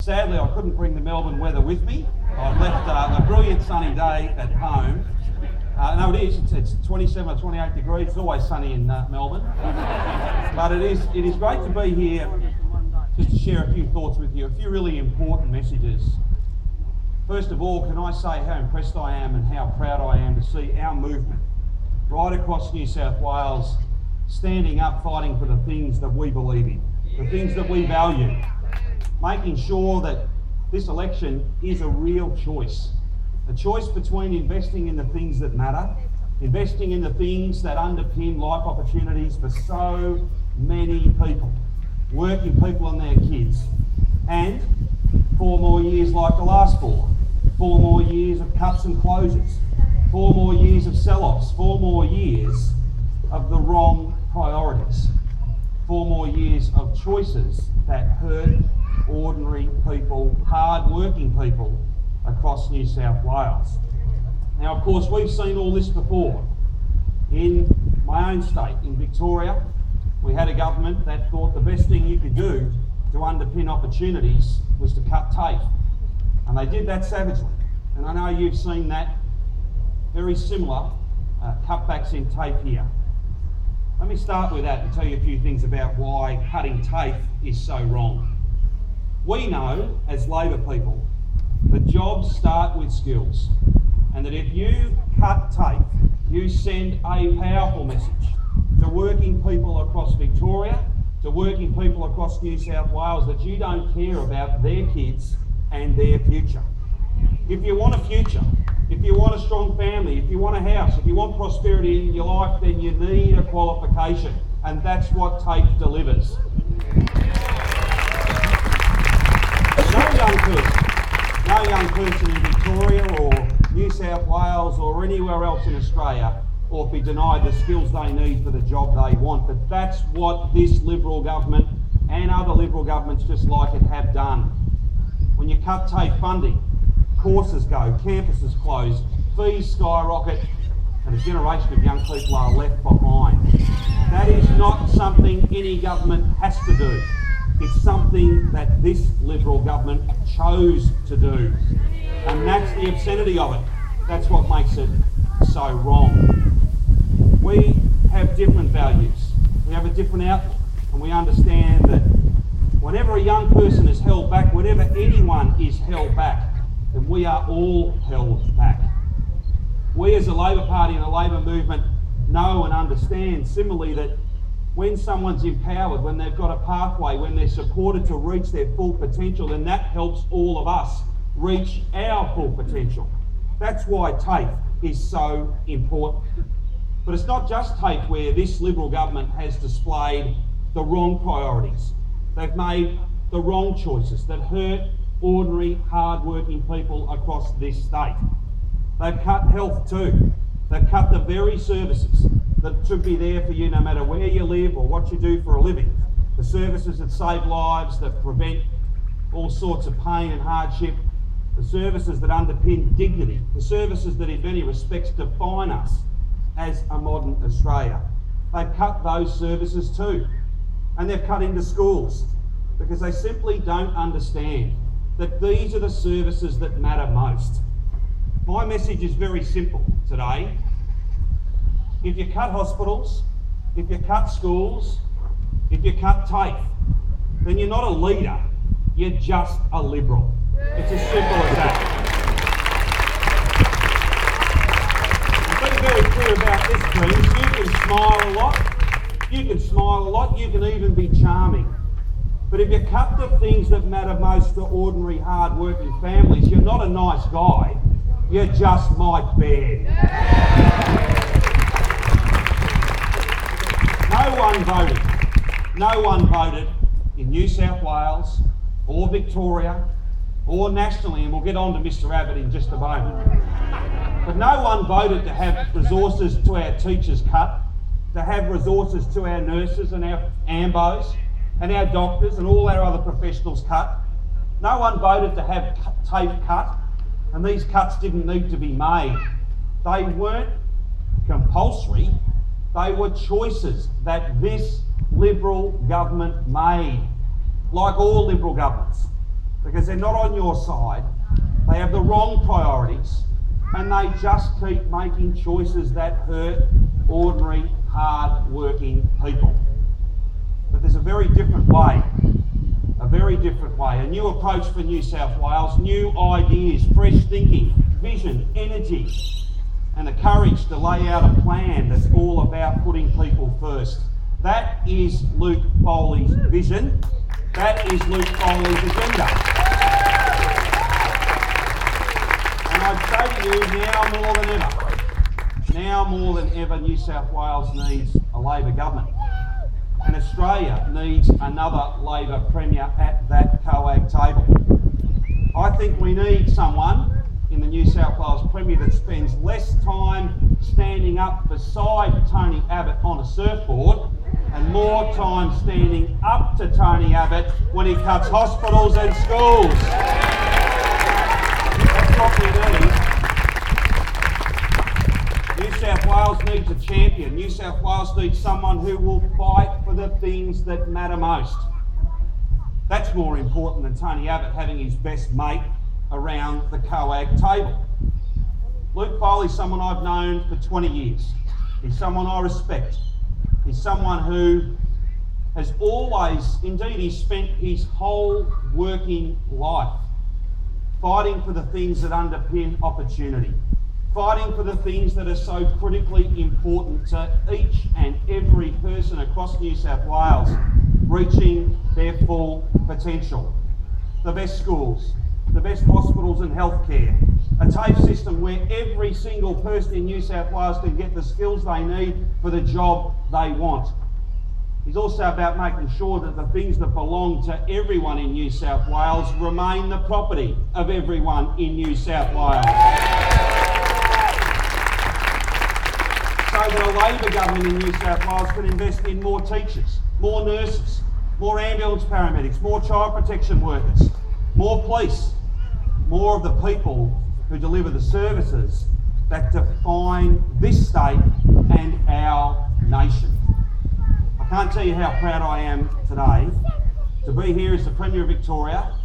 Sadly, I couldn't bring the Melbourne weather with me. I've left a brilliant sunny day at home. No, it is. It's 27 or 28 degrees. It's always sunny in Melbourne. But it is great to be here just to share a few thoughts with you, a few really important messages. First of all, can I say how impressed I am and how proud I am to see our movement right across New South Wales standing up, fighting for the things that we believe in, the things that we value, making sure that this election is a real choice. A choice between investing in the things that matter, investing in the things that underpin life opportunities for so many people, working people and their kids, and 4 more years like the last 4 more years of cuts and closures, 4 more years of sell-offs, 4 more years of the wrong priorities, 4 more years of choices that hurt ordinary people, hard-working people across New South Wales. Now, of course, we've seen all this before. In my own state, in Victoria, we had a government that thought the best thing you could do to underpin opportunities was to cut TAFE. And they did that savagely. And I know you've seen that very similar cutbacks in TAFE here. Let me start with that and tell you a few things about why cutting TAFE is so wrong. We know, as Labor people, that jobs start with skills, and that if you cut TAFE, you send a powerful message to working people across Victoria, to working people across New South Wales, that you don't care about their kids and their future. If you want a future, if you want a strong family, if you want a house, if you want prosperity in your life, then you need a qualification, and that's what TAFE delivers. No young person in Victoria or New South Wales or anywhere else in Australia ought to be denied the skills they need for the job they want. But that's what this Liberal government and other Liberal governments just like it have done. When you cut TAFE funding, courses go, campuses close, fees skyrocket, and a generation of young people are left behind. That is not something any government has to do. It's something that this Liberal government chose to do. And that's the obscenity of it. That's what makes it so wrong. We have different values. We have a different outlook. And we understand that whenever a young person is held back, whenever anyone is held back, then we are all held back. We as a Labor Party and a Labor movement know and understand similarly that when someone's empowered, when they've got a pathway, when they're supported to reach their full potential, then that helps all of us reach our full potential. That's why TAFE is so important. But it's not just TAFE where this Liberal government has displayed the wrong priorities. They've made the wrong choices that hurt ordinary, hard-working people across this state. They've cut health too. They've cut the very services that should be there for you no matter where you live or what you do for a living. The services that save lives, that prevent all sorts of pain and hardship, the services that underpin dignity, the services that in many respects define us as a modern Australia. They've cut those services too. And they've cut into schools because they simply don't understand that these are the services that matter most. My message is very simple today. If you cut hospitals, if you cut schools, if you cut TAFE, then you're not a leader, you're just a Liberal. It's as simple as that. And being very clear about this, friends, you can smile a lot, you can even be charming. But if you cut the things that matter most to ordinary, hard-working families, you're not a nice guy, you're just Mike Baird. No one voted in New South Wales or Victoria or nationally, and we'll get on to Mr Abbott in just a moment. But no one voted to have resources to our teachers cut, to have resources to our nurses and our AMBOs and our doctors and all our other professionals cut. No one voted to have TAFE cut, and these cuts didn't need to be made. They weren't compulsory, they were choices that this Liberal government made, like all Liberal governments. because they're not on your side. They have the wrong priorities, and they just keep making choices that hurt ordinary, hard-working people. But there's a very different way, a new approach for New South Wales, new ideas, fresh thinking, vision, energy, and the courage to lay out a plan that's all about putting people first. That is Luke Foley's vision. That is Luke Foley's agenda. And I'd say to you, now more than ever, New South Wales needs a Labor government. And Australia needs another Labor Premier at that COAG table. I think we need someone in the New South Wales Premier that spends less time standing up beside Tony Abbott on a surfboard and more time standing up to Tony Abbott when he cuts hospitals and schools. That's what we need. New South Wales needs a champion. New South Wales needs someone who will fight for the things that matter most. That's more important than Tony Abbott having his best mate around the COAG table. Luke Foley's someone I've known for 20 years. He's someone I respect. He's someone who has always, indeed he's spent his whole working life fighting for the things that underpin opportunity, fighting for the things that are so critically important to each and every person across New South Wales reaching their full potential. The best schools, the best hospitals and healthcare, a TAFE system where every single person in New South Wales can get the skills they need for the job they want. He's also about making sure that the things that belong to everyone in New South Wales remain the property of everyone in New South Wales. So that a Labor government in New South Wales can invest in more teachers, more nurses, more ambulance paramedics, more child protection workers, more police, more of the people who deliver the services that define this state and our nation. I can't tell you how proud I am today to be here as the Premier of Victoria,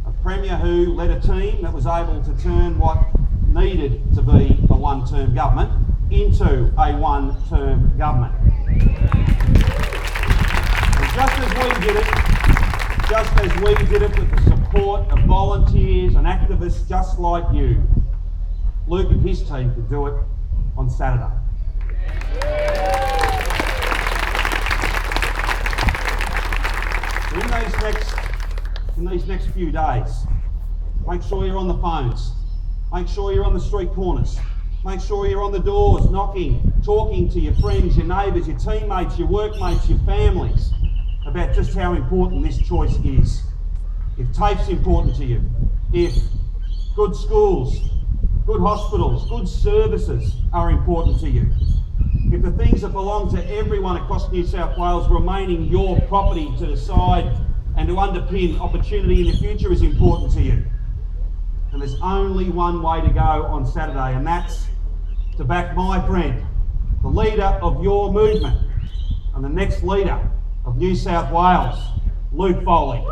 a Premier who led a team that was able to turn what needed to be a one-term government into a one-term government. And just as we did it with the support of volunteers and activists just like you, Luke and his team could do it on Saturday. In these next few days, make sure you're on the phones, make sure you're on the street corners, make sure you're on the doors, knocking, talking to your friends, your neighbours, your teammates, your workmates, your families about just how important this choice is. If TAFE's important to you, if good schools, good hospitals, good services are important to you, if the things that belong to everyone across New South Wales remaining your property to decide and to underpin opportunity in the future is important to you, then there's only one way to go on Saturday, and that's to back my friend, the leader of your movement and the next leader of New South Wales, Luke Foley.